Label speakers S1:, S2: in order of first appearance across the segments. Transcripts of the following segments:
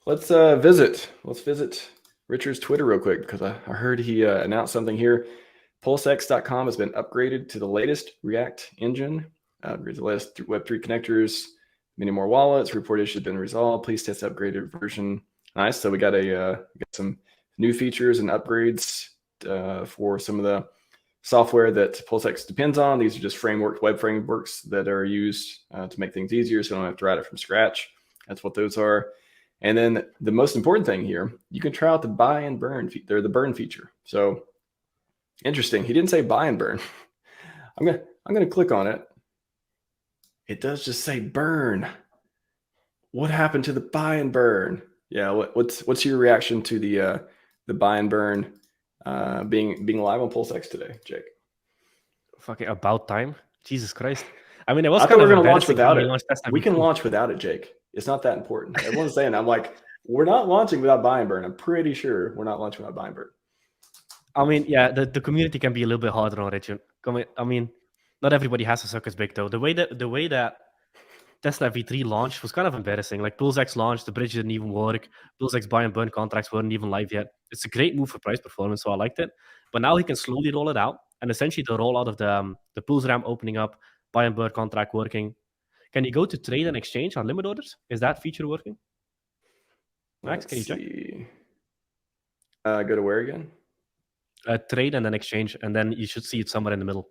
S1: let's visit Richard's Twitter real quick, because I heard he announced something here. PulseX.com has been upgraded to the latest React engine. The latest Web3 connectors, many more wallets. Report issue has been resolved. Please test upgraded version. Nice. So we got some new features and upgrades for some of the software that PulseX depends on. These are just web frameworks that are used to make things easier, so you don't have to write it from scratch. That's what those are. And then the most important thing here, you can try out the buy and burn. They're the burn feature. So interesting. He didn't say buy and burn. I'm gonna click on it. It does just say burn. What happened to the buy and burn? Yeah. What's your reaction to the buy and burn being live on PulseX today, Jake?
S2: Fucking about time. Jesus Christ. I mean, it was
S1: I
S2: kind
S1: thought
S2: of
S1: we were going to launch without it. We
S2: can
S1: launch without it, Jake. It's not that important. Everyone's saying, I'm like, we're not launching without buy and burn. I'm pretty sure we're not launching without buy and burn.
S2: I mean, yeah, the community can be a little bit harder on it. I mean, not everybody has to suck as big though. The way that Testnet V3 launched was kind of embarrassing. Like PulseX launched, the bridge didn't even work. PulseX buy and burn contracts weren't even live yet. It's a great move for price performance, so I liked it. But now he can slowly roll it out, and essentially the rollout of the Pulse ramp opening up, buy and burn contract working. Can you go to trade and exchange on limit orders? Is that feature working? Max, can you check?
S1: Go to where again?
S2: Trade and then exchange, and then you should see it somewhere in the middle.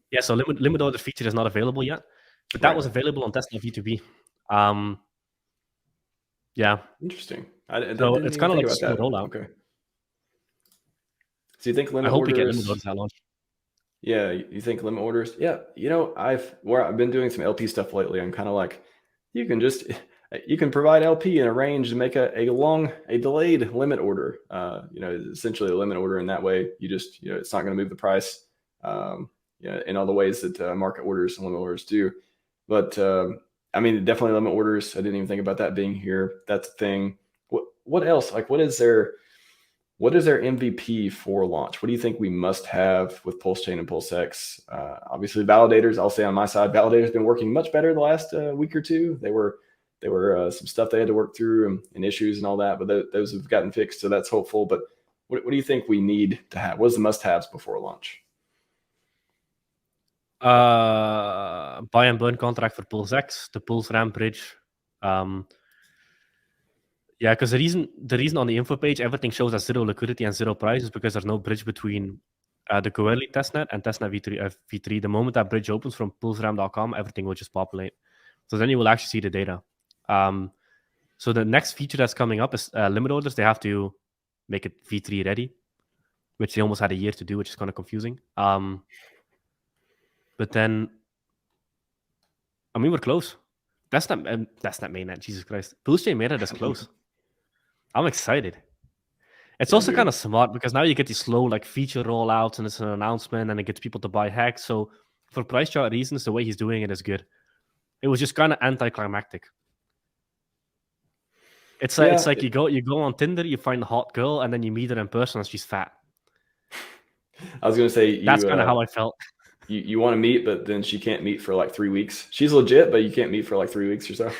S2: Yeah, so limit order feature is not available yet, but that was available on Testnet V2B. Yeah.
S1: Interesting.
S2: So it's kind of like a slow rollout.
S1: Okay. So you think limit
S2: I hope
S1: orders?
S2: We get limit orders at launch.
S1: Yeah, you think limit orders? Yeah, I've been doing some LP stuff lately. I'm kind of like, you can provide LP in a range to make a delayed limit order. Essentially a limit order in that way. You just it's not going to move the price. In all the ways that market orders and limit orders do. But I mean, definitely limit orders. I didn't even think about that being here. That's a thing. What else? Like, what is their MVP for launch? What do you think we must have with PulseChain and PulseX? Obviously, validators. I'll say on my side, validators been working much better the last week or two. They were some stuff they had to work through and issues and all that, but those have gotten fixed, so that's hopeful. But what do you think we need to have? What is the must-haves before launch?
S2: Buy and burn contract for PulseX, the Pulse ramp bridge. Yeah, because the reason on the info page everything shows as zero liquidity and zero price is because there's no bridge between the Coeli testnet and testnet V3. The moment that bridge opens from pulseram.com, everything will just populate. So then you will actually see the data. So the next feature that's coming up is limit orders. They have to make it V3 ready, which they almost had a year to do, which is kind of confusing. But then, I mean, we're close. That's not mainnet. Jesus Christ, PulseChain mainnet is close. I'm excited. It's also kind of smart because now you get these slow feature rollouts and it's an announcement and it gets people to buy hacks. So for price chart reasons, the way he's doing it is good. It was just kind of anticlimactic. It's like you go on Tinder, you find a hot girl, and then you meet her in person and she's fat.
S1: I was gonna say
S2: that's kind of how I felt.
S1: You want to meet, but then she can't meet for 3 weeks. She's legit, but you can't meet for 3 weeks or so.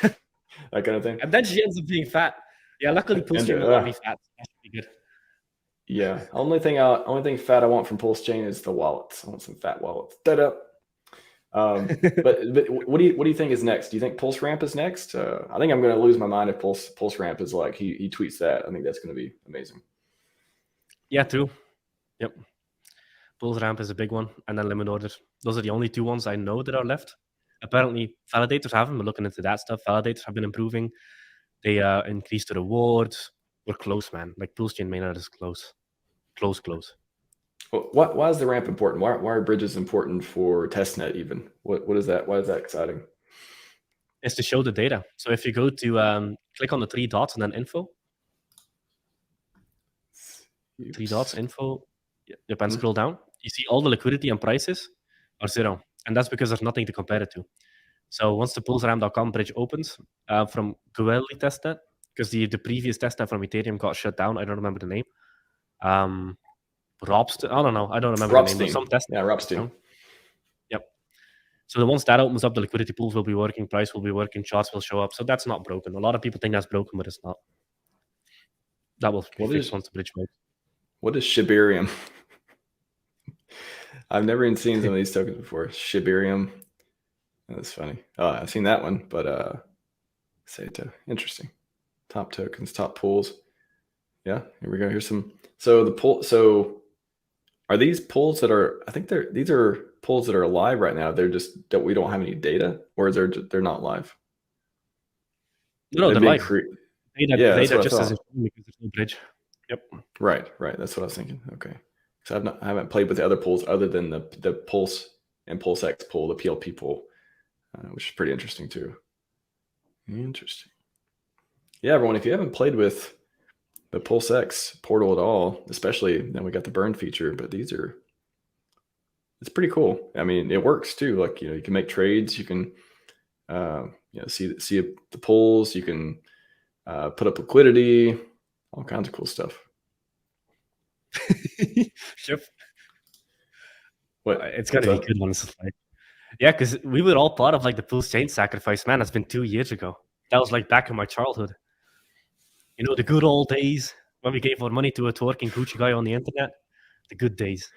S1: That kind of thing.
S2: And then she ends up being fat. Yeah, luckily PulseChain will not be fat. That should be good.
S1: Yeah, only thing fat I want from PulseChain is the wallets. I want some fat wallets. But what do you think is next? Do you think Pulse Ramp is next? I think I'm going to lose my mind if Pulse Ramp is he tweets that. I think that's going to be amazing.
S2: Yeah, true. Yep. Pulse Ramp is a big one, and then limit orders. Those are the only two ones I know that are left. Apparently, validators haven't been looking into that stuff. Validators have been improving. They increased the rewards. We're close, man. PulseChain mainnet is close. Close.
S1: Well, why is the ramp important? Why are bridges important for testnet even? What is that? Why is that exciting?
S2: It's to show the data. So if you go to click on the 3 dots and then info. Oops. 3 dots, info. Yep, and scroll down. You see all the liquidity and prices are 0. And that's because there's nothing to compare it to. So once the pulseram.com bridge opens from Coeli testnet, because the previous testnet from Ethereum got shut down. I don't remember the name. Robstein. I don't know. I don't remember the name. Some testnet.
S1: Yeah, Robstein.
S2: Yep. So once that opens up, the liquidity pools will be working, price will be working, charts will show up. So that's not broken. A lot of people think that's broken, but it's not. That will be fixed once the bridge works.
S1: What is Shibarium? I've never even seen some of these tokens before. Shibarium. That's funny. Oh, I've seen that one, but interesting. Top tokens, top pools. Yeah, here we go. Here's some. So the pool. So are these pools that are? I think these are pools that are live right now. They're just that we don't have any data, or is they're not live?
S2: No, they're live.
S1: Data
S2: just isn't because there's no bridge. Yep.
S1: Right. That's what I was thinking. Okay. So I haven't played with the other pools other than the Pulse and PulseX pool, the PLP pool, which is pretty interesting too. Interesting. Yeah, everyone, if you haven't played with the PulseX portal at all, especially then we got the burn feature, but it's pretty cool. I mean, it works too. Like, you can make trades, you can see the pulls, you can put up liquidity, all kinds of cool stuff.
S2: Yep.
S1: What?
S2: It's got to be good ones. Yeah, because we were all part of the PulseChain sacrifice. Man, that's been 2 years ago. That was back in my childhood. The good old days when we gave our money to a twerking Gucci guy on the internet. The good days.